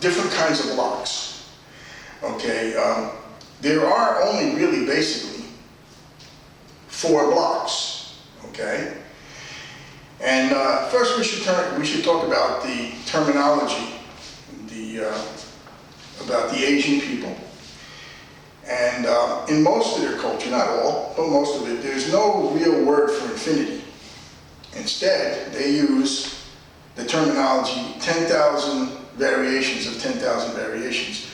different kinds of blocks. Okay, there are only really basically 4 blocks. Okay, and first we should talk about the terminology, about the Asian people. And in most of their culture, not all, but most of it, there's no real word for infinity. Instead, they use the terminology 10,000 variations of 10,000 variations,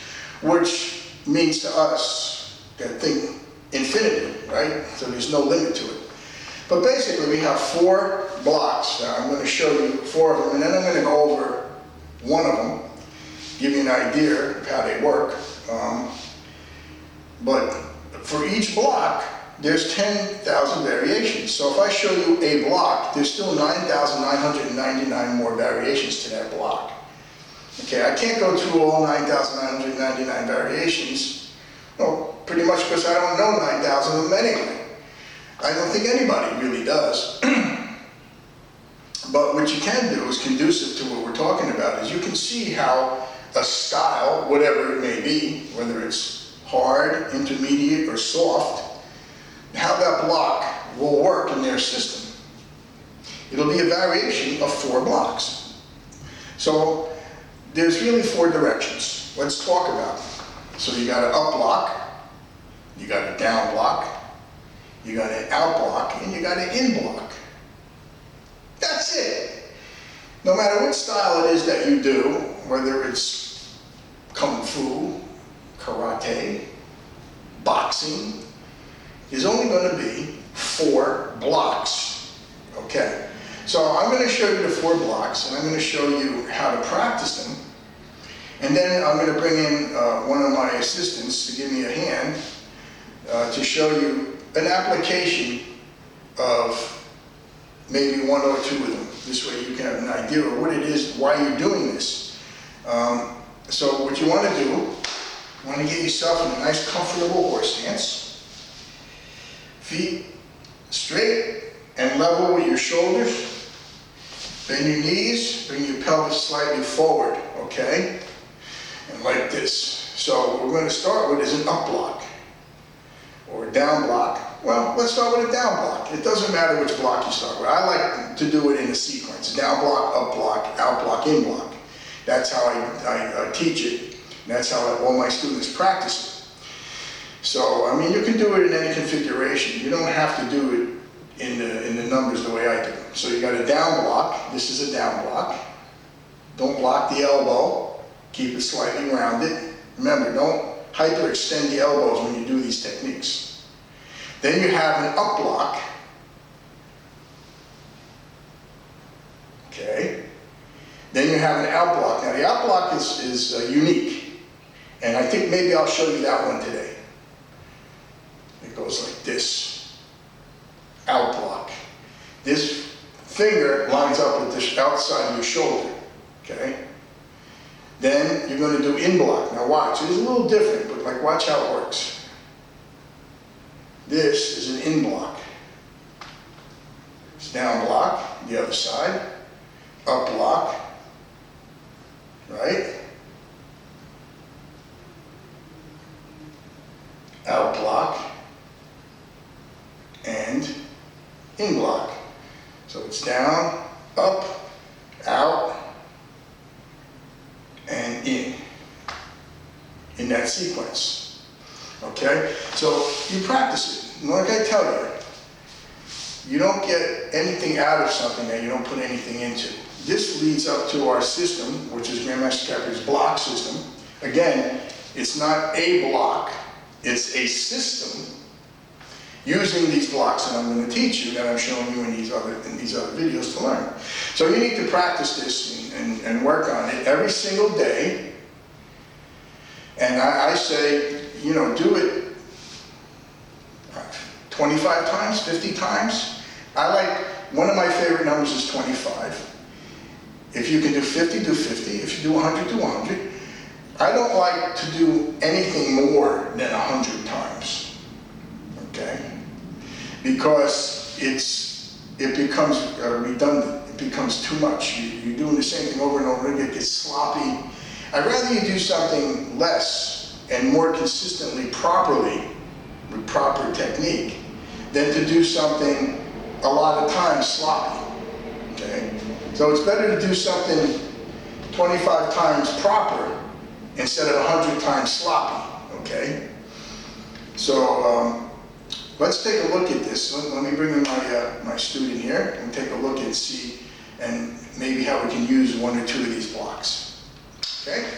which means to us that think infinity, right? So there's no limit to it. But basically, we have 4 blocks. Now, I'm going to show you 4 of them, and then I'm going to go over one of them, give you an idea of how they work. But for each block, there's 10,000 variations. So if I show you a block, there's still 9,999 more variations to that block. Okay, I can't go through all 9,999 variations, well, pretty much because I don't know 9,000 of them anyway. I don't think anybody really does. But what you can do is conducive to what we're talking about is you can see how a style, whatever it may be, whether it's hard, intermediate, or soft, how that block will work in their system. It'll be a variation of 4 blocks. So there's really 4 directions. Let's talk about them. So you got an up block, you got a down block, you got an out block, and you got an in block. That's it. No matter what style it is that you do, whether it's kung fu, karate, boxing, there's only going to be 4 blocks. Okay, so I'm going to show you the 4 blocks, and I'm going to show you how to practice them. And then I'm going to bring in one of my assistants to give me a hand to show you an application of maybe 1 or 2 of them. This way you can have an idea of what it is, why you're doing this. So what you want to do, you want to get yourself in a nice comfortable horse stance. Feet straight and level with your shoulders. Bend your knees, bring your pelvis slightly forward, okay? And like this. So what we're going to start with is an up block or a down block. Well, let's start with a down block. It doesn't matter which block you start with. I like to do it in a sequence. Down block, up block, out block, in block. That's how I teach it. And that's how all my students practice it. So, I mean, you can do it in any configuration. You don't have to do it in the numbers the way I do. So you got a down block. This is a down block. Don't block the elbow. Keep it slightly rounded. Remember, don't hyperextend the elbows when you do these techniques. Then you have an up block. Okay. Then you have an out block. Now the out block is unique. And I think maybe I'll show you that one today. It goes like this. Out block. This finger lines up with the outside of your shoulder. Okay. Then you're going to do in block. Now watch. It's a little different, but like watch how it works. This is an in block. It's down block, the other side. Up block. Right? Out block. And in block. So it's down, up, out, and in that sequence. Okay? So you practice it. And like I tell you, you don't get anything out of something that you don't put anything into. This leads up to our system, which is Grandmaster Capper's block system. Again, it's not a block, it's a system using these blocks that I'm going to teach you, that I'm showing you in these other videos to learn. So you need to practice this and work on it every single day. And I say, you know, do it 25 times, 50 times. One of my favorite numbers is 25. If you can do 50, do 50. If you do 100, do 100. I don't like to do anything more than 100 times, okay? Because it becomes redundant. It becomes too much. You're doing the same thing over and over again. It gets sloppy. I'd rather you do something less and more consistently properly, with proper technique, than to do something a lot of times sloppy, okay? So it's better to do something 25 times proper instead of 100 times sloppy, okay? So let's take a look at this. Let me bring in my student here and take a look and see, and maybe how we can use one or two of these blocks, okay?